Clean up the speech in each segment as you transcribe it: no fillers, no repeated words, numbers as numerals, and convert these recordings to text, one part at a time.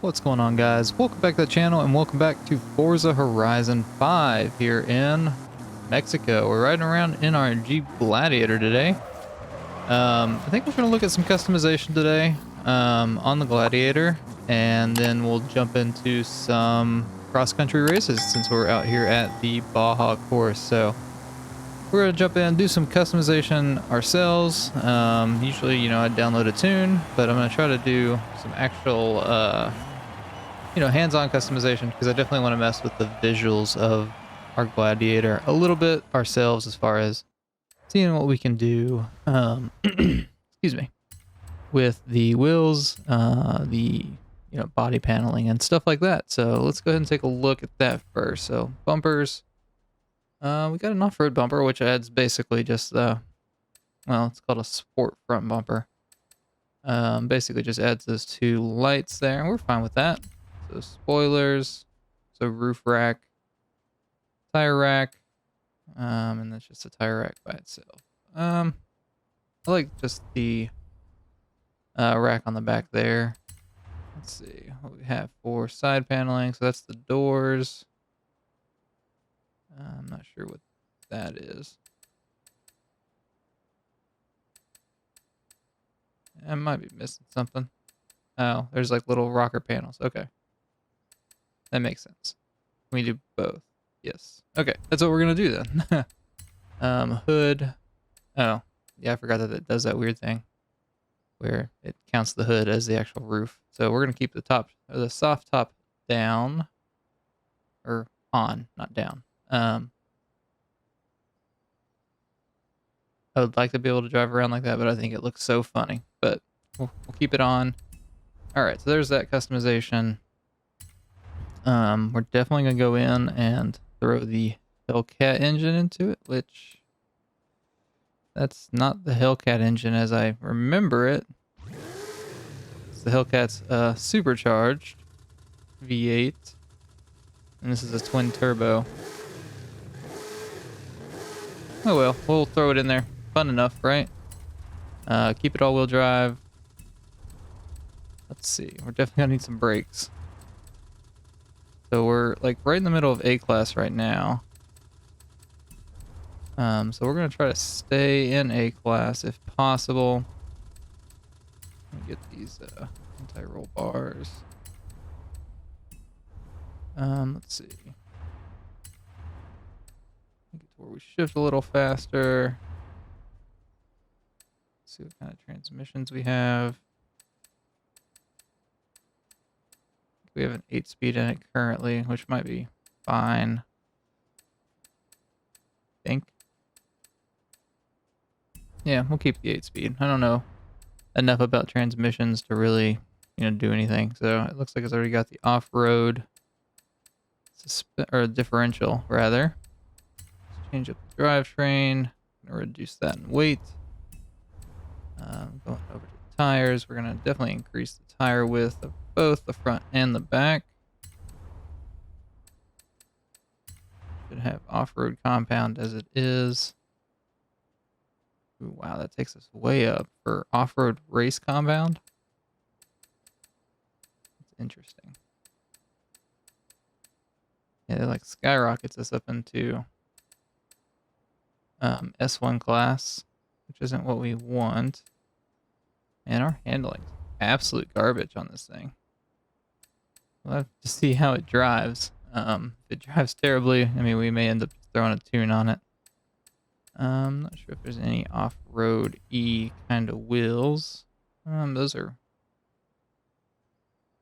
What's going on, guys? Welcome back to the channel and welcome back to Forza Horizon 5 here in Mexico. We're riding around in our Jeep Gladiator today. I think we're going to look at some customization today on the Gladiator, and then we'll jump into some cross-country races since we're out here at the Baja course. So we're going to jump in and do some customization ourselves. Usually, I download a tune, but I'm going to try to do some actual hands-on customization because I definitely want to mess with the visuals of our Gladiator a little bit ourselves as far as seeing what we can do, excuse me, with the wheels, the body paneling and stuff like that. So let's go ahead and take a look at that first. So bumpers, we got an off-road bumper, which adds basically just it's called a sport front bumper. Basically just adds those two lights there, and we're fine with that. So spoilers, so roof rack, tire rack, and that's just a tire rack by itself. I like just the rack on the back there. Let's see what we have for side paneling. So that's the doors. I'm not sure what that is. I might be missing something. Oh, there's like little rocker panels. Okay. That makes sense. We do both. Yes. Okay, that's what we're gonna do then. Hood. Oh, yeah, I forgot that it does that weird thing where it counts the hood as the actual roof. So we're gonna keep the top, or the soft top, down, or on, not down. I would like to be able to drive around like that, but I think it looks so funny. But we'll keep it on. All right, so there's that customization. We're definitely gonna go in and throw the Hellcat engine into it, which that's not the Hellcat engine as I remember it. It's the Hellcat's supercharged V8, and this is a twin turbo. Oh well, we'll throw it in there. Fun enough, right? Keep it all-wheel drive. Let's see, we're definitely gonna need some brakes. So we're like right in the middle of A-class right now. So we're gonna try to stay in A-class if possible. Let me get these anti-roll bars. Let's see. Get to where we shift a little faster. Let's see what kind of transmissions we have. We have an 8-speed in it currently, which might be fine. I think. Yeah, we'll keep the 8-speed. I don't know enough about transmissions to really, do anything. So it looks like it's already got the off-road or differential rather. Let's change up the drivetrain. Gonna reduce that in weight. Going over to the tires, we're gonna definitely increase the tire width of both the front and the back. Should have off-road compound as it is. Ooh, wow, that takes us way up for off-road race compound. That's interesting. Yeah, it like skyrockets us up into S1 class, which isn't what we want. And our handling, absolute garbage on this thing. We'll have to see how it drives. If it drives terribly, we may end up throwing a tune on it. I'm not sure if there's any off-road E kind of wheels. Those are...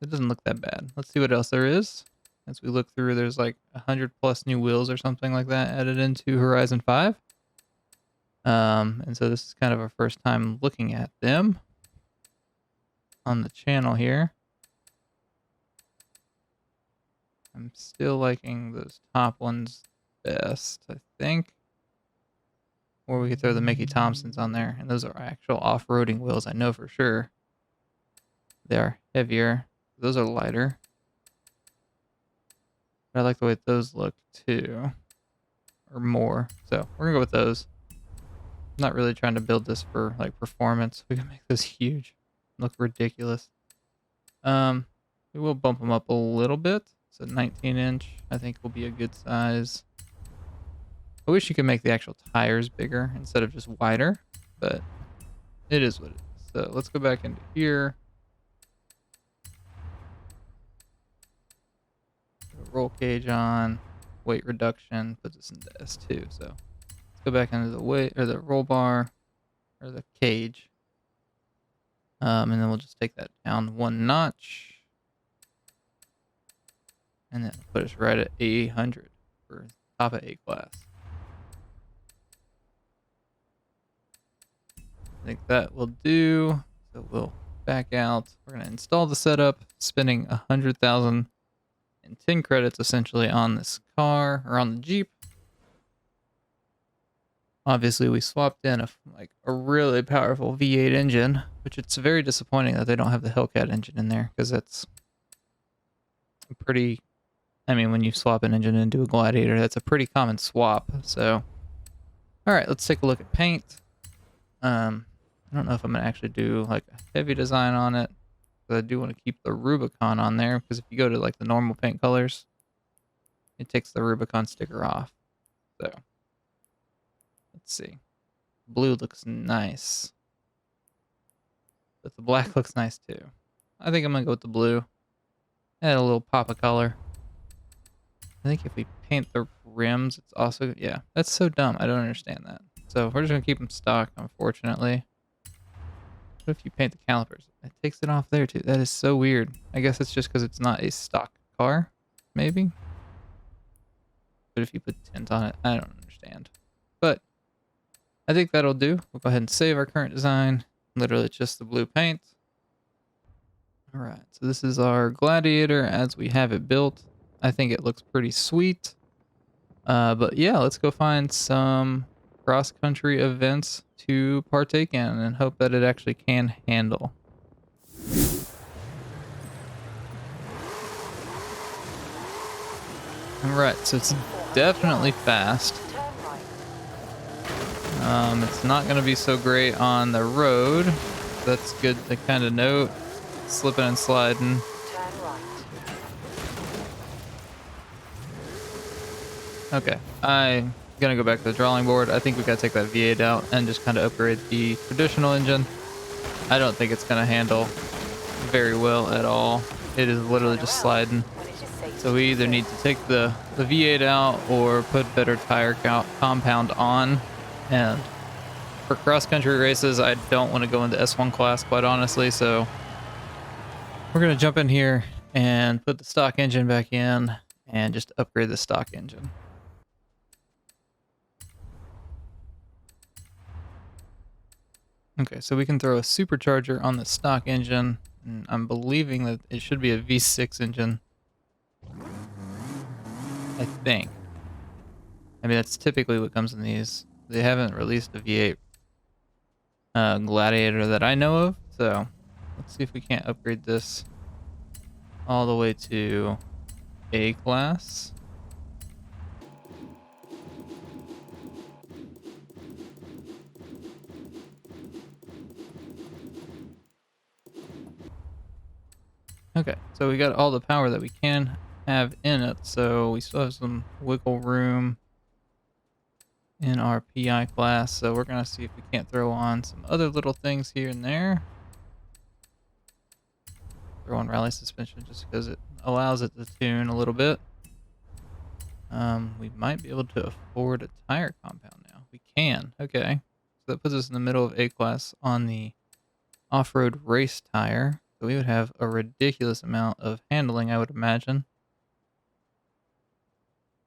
It doesn't look that bad. Let's see what else there is. As we look through, there's like 100+ new wheels or something like that added into Horizon 5. And so this is kind of our first time looking at them on the channel here. I'm still liking those top ones best, I think. Or we could throw the Mickey Thompsons on there. And those are actual off-roading wheels, I know for sure. They are heavier. Those are lighter. But I like the way those look too. Or more. So we're gonna go with those. I'm not really trying to build this for like performance. We can make this huge. Look ridiculous. We will bump them up a little bit. So 19-inch, I think, will be a good size. I wish you could make the actual tires bigger instead of just wider, but it is what it is. So let's go back into here. Roll cage on, weight reduction, puts us into S2. So let's go back into the weight or the roll bar or the cage. And then we'll just take that down one notch. And then put us right at 800 for top of A class. I think that will do. So we'll back out. We're going to install the setup, spending 100,010 credits essentially on this car or on the Jeep. Obviously, we swapped in a really powerful V8 engine, which it's very disappointing that they don't have the Hellcat engine in there because that's pretty. I mean, when you swap an engine into a Gladiator, that's a pretty common swap. So, all right, let's take a look at paint. I don't know if I'm gonna actually do like a heavy design on it, but I do want to keep the Rubicon on there because if you go to like the normal paint colors, it takes the Rubicon sticker off. So, let's see. Blue looks nice, but the black looks nice too. I think I'm gonna go with the blue. Add a little pop of color. I think if we paint the rims, it's also, yeah, that's so dumb. I don't understand that. So we're just gonna keep them stock, unfortunately. What if you paint the calipers? It takes it off there too. That is so weird. I guess it's just because it's not a stock car, maybe. But if you put tint on it, I don't understand. But I think that'll do. We'll go ahead and save our current design. Literally just the blue paint. All right, so this is our Gladiator as we have it built. I think it looks pretty sweet. But yeah, let's go find some cross-country events to partake in and hope that it actually can handle. All right, so it's definitely fast. It's not going to be so great on the road. That's good to kind of note. Slipping and sliding. Okay, I'm gonna go back to the drawing board. I think we gotta take that V8 out and just kind of upgrade the traditional engine. I don't think it's gonna handle very well at all. It is literally just sliding. So we either need to take the V8 out or put better tire compound on. And for cross-country races, I don't want to go into S1 class, quite honestly. So we're gonna jump in here and put the stock engine back in and just upgrade the stock engine. Okay, so we can throw a supercharger on the stock engine, and I'm believing that it should be a V6 engine. I think. I mean, that's typically what comes in these. They haven't released a V8 Gladiator that I know of, so let's see if we can't upgrade this all the way to A class. Okay, so we got all the power that we can have in it, so we still have some wiggle room in our PI class, so we're gonna see if we can't throw on some other little things here and there. Throw on rally suspension just because it allows it to tune a little bit. We might be able to afford a tire compound now. We can, okay. So that puts us in the middle of A class on the off-road race tire. So we would have a ridiculous amount of handling, I would imagine.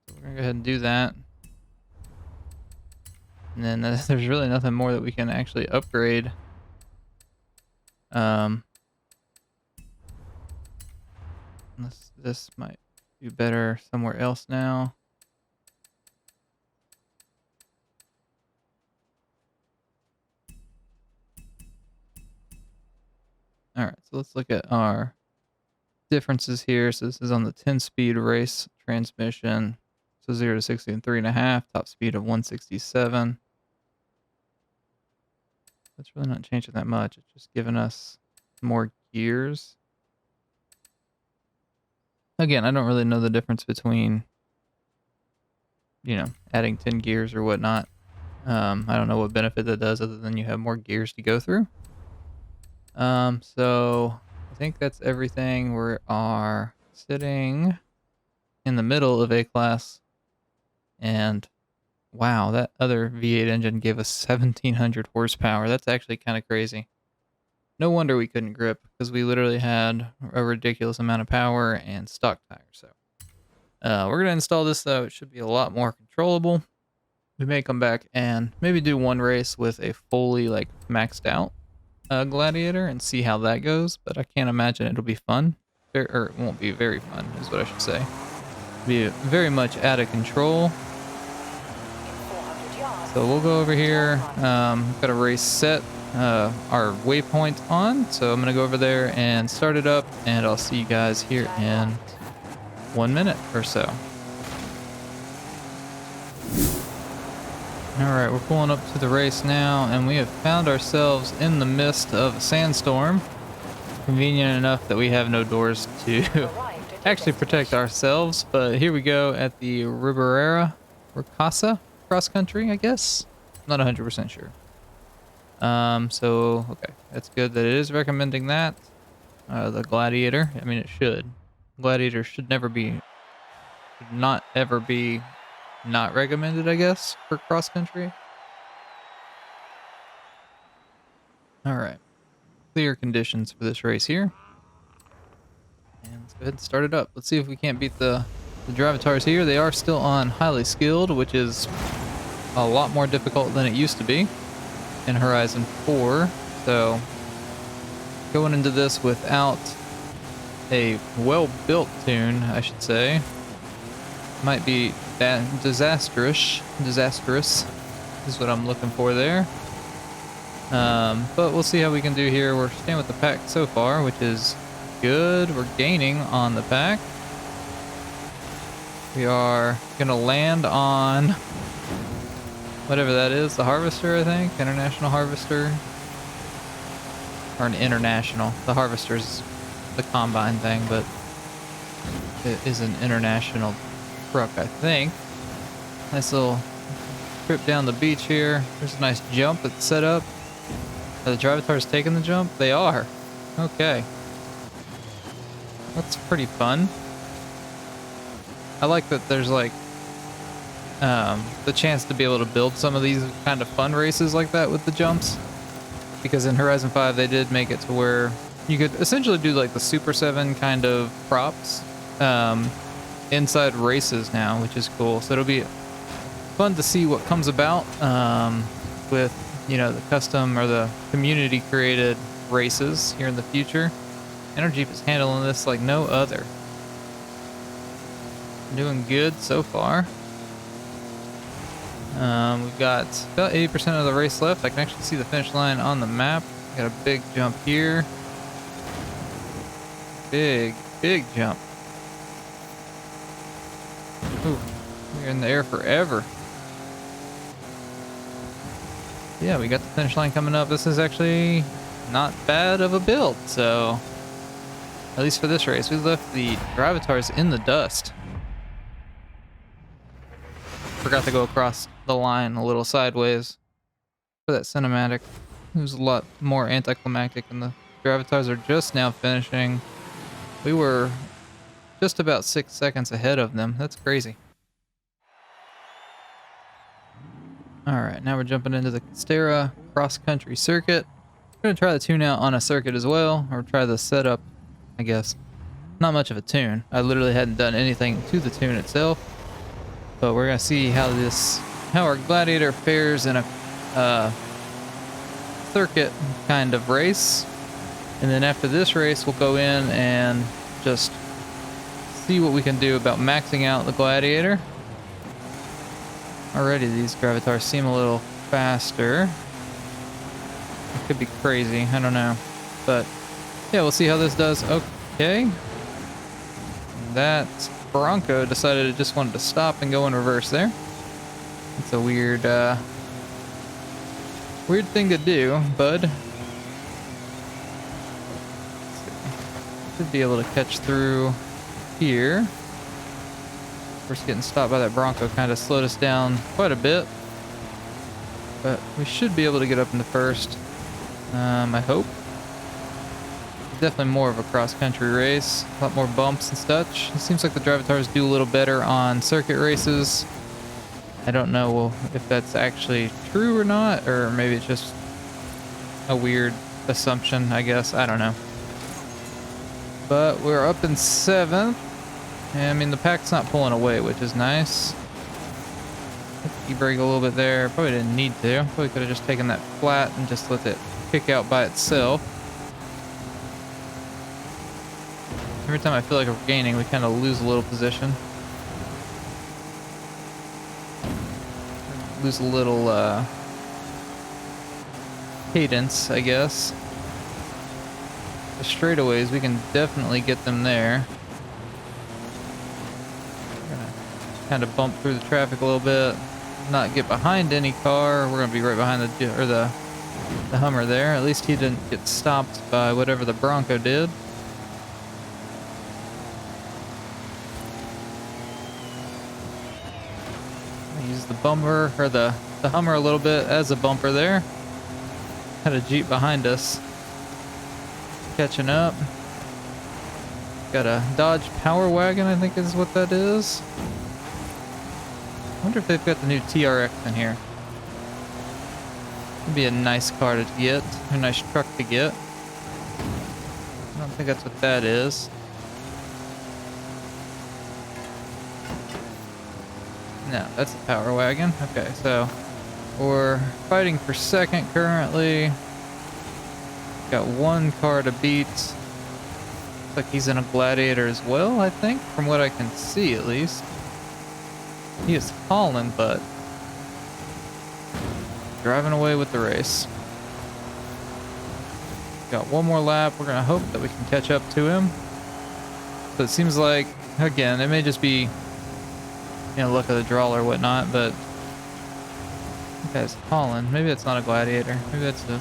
So we're gonna go ahead and do that. And then there's really nothing more that we can actually upgrade. This might do better somewhere else now. All right, so let's look at our differences here. So this is on the 10-speed race transmission. So 0 to 60 in 3.5, top speed of 167. That's really not changing that much. It's just giving us more gears. Again, I don't really know the difference between, you know, adding 10 gears or whatnot. I don't know what benefit that does other than you have more gears to go through. So I think that's everything. We are sitting in the middle of A-Class, and wow, that other V8 engine gave us 1700 horsepower. That's actually kind of crazy. No wonder we couldn't grip, because we literally had a ridiculous amount of power and stock tires. So we're going to install this, though. It should be a lot more controllable. We may come back and maybe do one race with a fully like maxed out Gladiator and see how that goes, but I can't imagine it'll be fun. Or it won't be very fun, is what I should say. It'll be very much out of control. So we'll go over here. Got a race set, our waypoint on. So I'm gonna go over there and start it up, and I'll see you guys here in 1 minute or so. Alright, we're pulling up to the race now, and we have found ourselves in the midst of a sandstorm. Convenient enough that we have no doors to actually protect ourselves, but here we go at the Ricasa cross country, I guess? I'm not 100% sure. So, okay, that's good that it is recommending that. The Gladiator, I mean, it should. Gladiator should not ever be not recommended, I guess, for cross country. All right, clear conditions for this race here. And let's go ahead and start it up. Let's see if we can't beat the Drivatars here. They are still on highly skilled, which is a lot more difficult than it used to be in Horizon 4. So going into this without a well-built tune, I should say, might be disastrous is what I'm looking for there. But we'll see how we can do here. We're staying with the pack so far, which is good. We're gaining on the pack. We are gonna land on whatever that is, the Harvester, I think, International Harvester, or an International. The Harvester's the combine thing, but it is an international truck, I think. Nice little trip down the beach here. There's a nice jump that's set up. Are the Drivatars taking the jump? They are. Okay. That's pretty fun. I like that there's like the chance to be able to build some of these kind of fun races like that with the jumps. Because in Horizon 5 they did make it to where you could essentially do like the Super 7 kind of props inside races now, which is cool. So it'll be fun to see what comes about with, you know, the custom or the community created races here in the future. And our Jeep is handling this like no other. Doing good so far. We've got about 80% of the race left. I can actually see the finish line on the map. Got a big jump here. Big jump. Ooh, we're in the air forever. Yeah, we got the finish line coming up. This is actually not bad of a build, so at least for this race, we left the Drivatars in the dust. Forgot to go across the line a little sideways for that cinematic. It was a lot more anticlimactic, and the Drivatars are just now finishing. We were just about 6 seconds ahead of them. That's crazy. Alright, now we're jumping into the Stera cross-country circuit. We're going to try the tune out on a circuit as well, or try the setup, I guess. Not much of a tune. I literally hadn't done anything to the tune itself. But we're going to see how our Gladiator fares in a circuit kind of race. And then after this race, we'll go in and just see what we can do about maxing out the Gladiator. Already these Drivatars seem a little faster. It could be crazy, I don't know. But yeah, we'll see how this does. Okay. That Bronco decided it just wanted to stop and go in reverse there. It's a weird thing to do, bud. Should be able to catch through here. First getting stopped by that Bronco kind of slowed us down quite a bit. But we should be able to get up in the first, I hope. Definitely more of a cross-country race. A lot more bumps and such. It seems like the Drivatars do a little better on circuit races. I don't know if that's actually true or not, or maybe it's just a weird assumption, I guess. I don't know. But we're up in 7th. And I mean, the pack's not pulling away, which is nice. E-brake a little bit there. Probably didn't need to. Probably could have just taken that flat and just let it kick out by itself. Every time I feel like we're gaining, we kind of lose a little position. Lose a little cadence, I guess. The straightaways, we can definitely get them there. Kind of bump through the traffic a little bit, not get behind any car. We're gonna be right behind the Hummer there. At least he didn't get stopped by whatever the Bronco did. I use the bumper or the Hummer a little bit as a bumper there. Had a Jeep behind us, catching up. Got a Dodge Power Wagon, I think is what that is. I wonder if they've got the new TRX in here. It'd be a nice car to get, a nice truck to get. I don't think that's what that is. No, that's a Power Wagon. Okay, so we're fighting for second currently. Got one car to beat. Looks like he's in a Gladiator as well, I think, from what I can see at least. He is falling, but driving away with the race. Got one more lap. We're gonna hope that we can catch up to him. But it seems like, again, it may just be, you know, luck of the draw or whatnot, but that guy's falling. Maybe that's not a Gladiator. Maybe that's a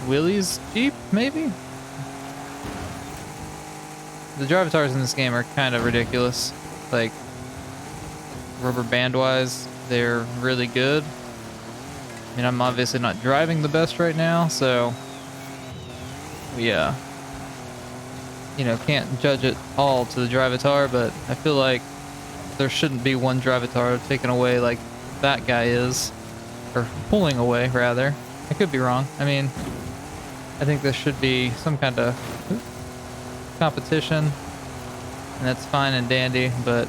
Willie's Jeep, maybe? The Drivatars in this game are kind of ridiculous. Like, rubber band wise, they're really good. I mean, I'm obviously not driving the best right now, so yeah, you know, can't judge it all to the Drivatar, but I feel like there shouldn't be one Drivatar taken away like that guy is, or pulling away rather. I could be wrong. I mean, I think there should be some kind of competition, and that's fine and dandy, but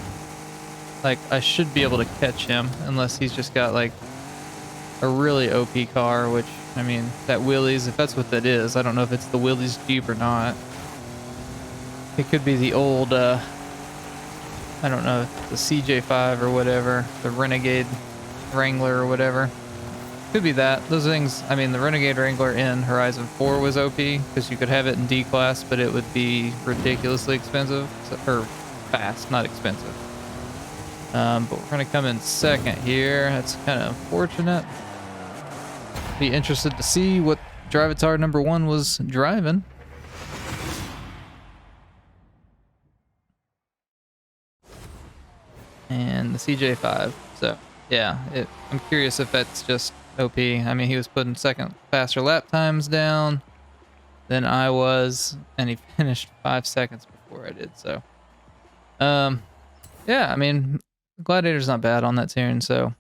like, I should be able to catch him unless he's just got like a really OP car, which, I mean, that Willys, if that's what that is, I don't know if it's the Willys Jeep or not. It could be the old, I don't know, the CJ5 or whatever, the Renegade Wrangler or whatever. Could be that. Those things, I mean, the Renegade Wrangler in Horizon 4 was OP because you could have it in D-Class, but it would be ridiculously expensive, or fast, not expensive. But we're going to come in second here. That's kind of unfortunate. Be interested to see what Drivatar number 1 was driving. And the CJ5. So, yeah, I'm curious if that's just OP. I mean, he was putting second faster lap times down than I was, and he finished 5 seconds before I did. So, yeah, I mean, Gladiator's not bad on that tune, so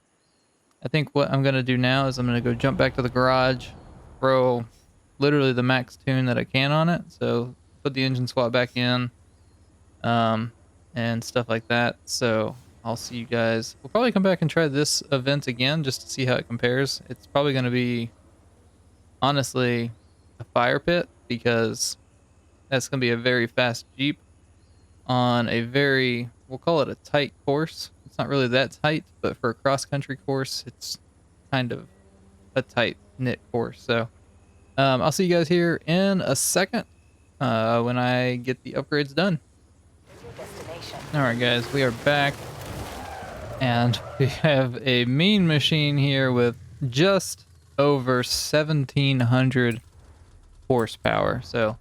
I think what I'm going to do now is I'm going to go jump back to the garage, throw literally the max tune that I can on it, so put the engine swap back in, and stuff like that. So I'll see you guys. We'll probably come back and try this event again just to see how it compares. It's probably going to be, honestly, a fire pit, because that's going to be a very fast Jeep on a very, we'll call it a tight course. It's not really that tight, but for a cross-country course, it's kind of a tight-knit course. So I'll see you guys here in a second when I get the upgrades done. All right, guys, we are back, and we have a mean machine here with just over 1,700 horsepower. So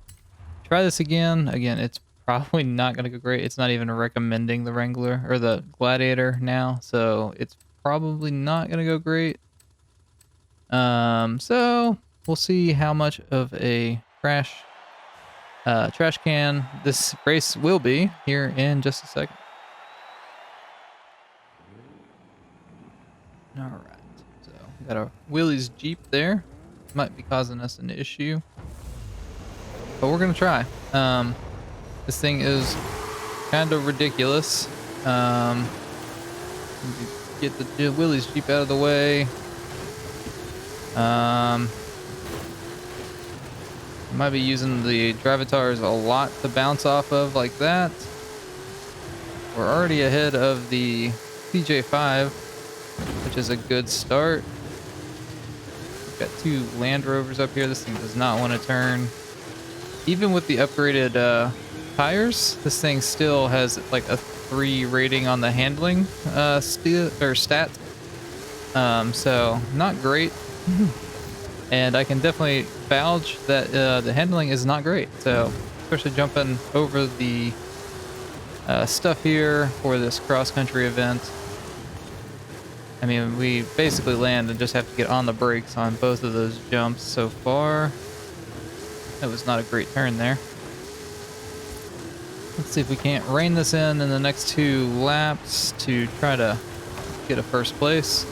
try this again. Again, it's probably not going to go great. It's not even recommending the Wrangler or the Gladiator now, so it's probably not going to go great. So we'll see how much of a trash can this race will be here in just a second. All right, so we got a Willie's Jeep there. Might be causing us an issue, but we're gonna try. This thing is kind of ridiculous. Get the Willie's Jeep out of the way. Might be using the Drivatars a lot to bounce off of like that. We're already ahead of the CJ5, which is a good start. We've got 2 Land Rovers up here. This thing does not want to turn. Even with the upgraded tires, this thing still has like a 3 rating on the handling stat. So not great. And I can definitely vouch that the handling is not great. So especially jumping over the stuff here for this cross-country event. I mean, we basically land and just have to get on the brakes on both of those jumps so far. That was not a great turn there. Let's see if we can't rein this in the next 2 laps to try to get a first place.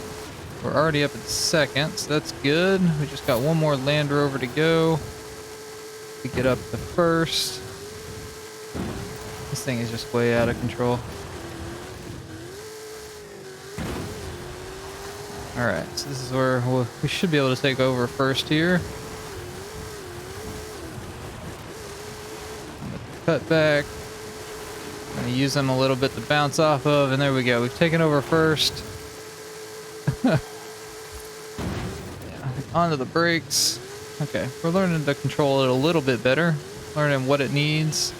We're already up at second, so that's good. We just got 1 more Land Rover to go to get up to first. This thing is just way out of control. Alright, so this is where we should be able to take over first here. Cut back. I'm gonna use them a little bit to bounce off of, and there we go. We've taken over first. Yeah, onto the brakes. Okay, we're learning to control it a little bit better. Learning what it needs.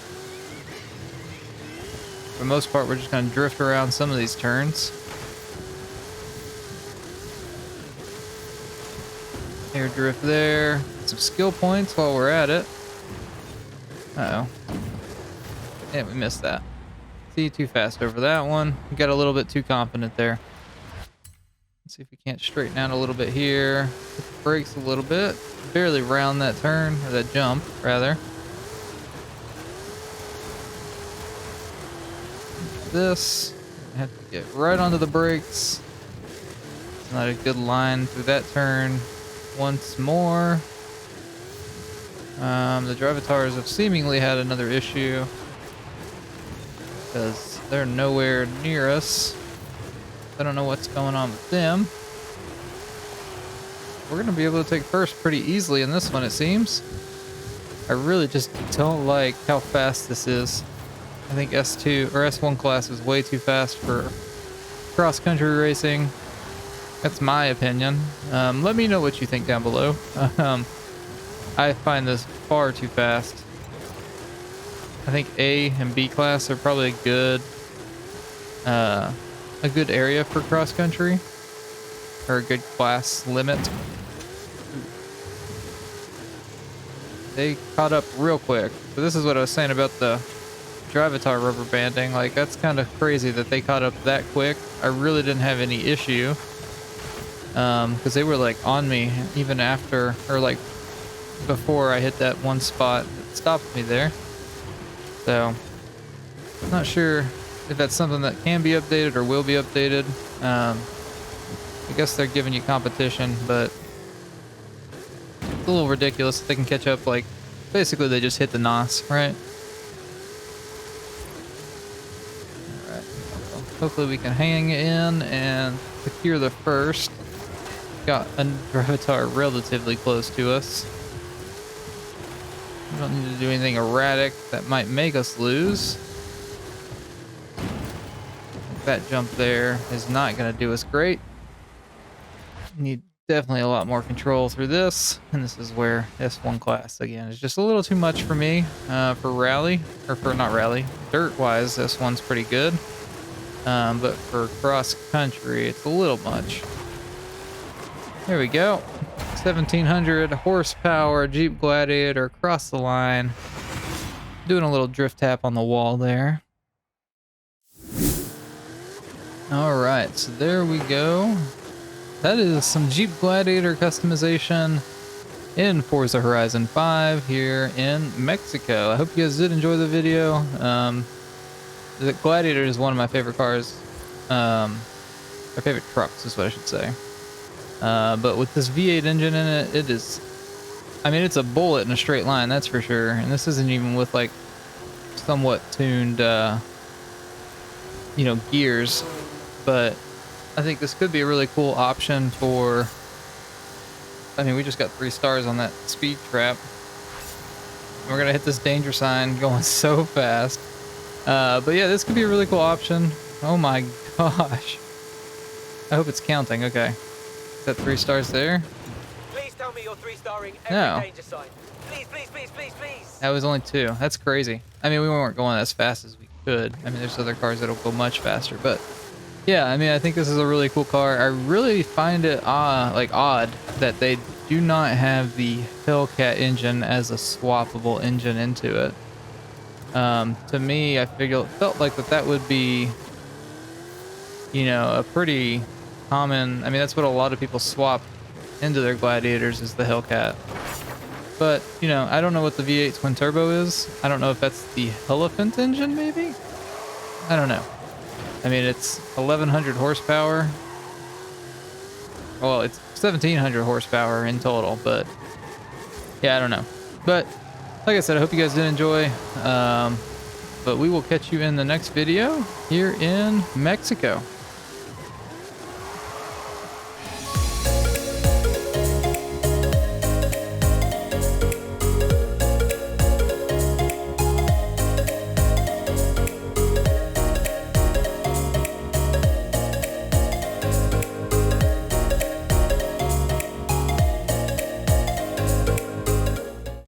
For the most part, we're just gonna drift around some of these turns. Air drift there. Some skill points while we're at it. Uh-oh. Yeah, we missed that. See, too fast over that one. We got a little bit too confident there. Let's see if we can't straighten out a little bit here. Hit the brakes a little bit. Barely round that turn, or that jump, rather. This. I have to get right onto the brakes. It's not a good line through that turn. Once more. The Drivatars have seemingly had another issue because they're nowhere near us. I don't know what's going on with them. We're going to be able to take first pretty easily in this one, it seems. I really just don't like how fast this is. I think S2 or S1 class is way too fast for cross-country racing. That's my opinion. Let me know what you think down below. I find this far too fast. I think A and B class are probably a good area for cross country, or a good class limit. They caught up real quick. So this is what I was saying about the Drivatar rubber banding. Like, that's kind of crazy that they caught up that quick. I really didn't have any issue. Because they were like on me even after, or like before I hit that one spot that stopped me there. So I'm not sure if that's something that can be updated or will be updated. I guess they're giving you competition, but it's a little ridiculous that they can catch up. Like, basically they just hit the NOS, right? Alright, well, hopefully we can hang in and secure the first. Got a Drivatar relatively close to us. We don't need to do anything erratic that might make us lose. That jump there is not going to do us great. Need definitely a lot more control through this, and this is where S1 class again is just a little too much for me for rally, or for not rally, dirt wise. S1's pretty good, but for cross country it's a little much. There we go. 1700 horsepower Jeep Gladiator across the line. Doing a little drift tap on the wall there. All right, so there we go. That is some Jeep Gladiator customization in Forza Horizon 5 here in Mexico. I hope you guys did enjoy the video. The Gladiator is one of my favorite cars. My favorite trucks is what I should say. But with this V8 engine in it, it is, I mean, it's a bullet in a straight line, that's for sure. And this isn't even with like somewhat tuned, you know, gears. But I think this could be a really cool option for, I mean, we just got 3 stars on that speed trap. We're going to hit this danger sign going so fast. But yeah, this could be a really cool option. Oh my gosh. I hope it's counting. Okay. Is that 3 stars there? Please tell me you're 3-starring every No. danger sign. Please, please, please, please, please. That was only 2. That's crazy. I mean, we weren't going as fast as we could. I mean, there's other cars that'll go much faster, but yeah, I mean, I think this is a really cool car. I really find it odd that they do not have the Hellcat engine as a swappable engine into it. To me, I felt like that would be, you know, a pretty common, I mean, that's what a lot of people swap into their Gladiators is the Hellcat. But, you know, I don't know what the V8 twin turbo is. I don't know if that's the Elephant engine, maybe? I don't know. I mean, it's 1,100 horsepower. Well, it's 1,700 horsepower in total, but yeah, I don't know. But like I said, I hope you guys did enjoy. But we will catch you in the next video here in Mexico.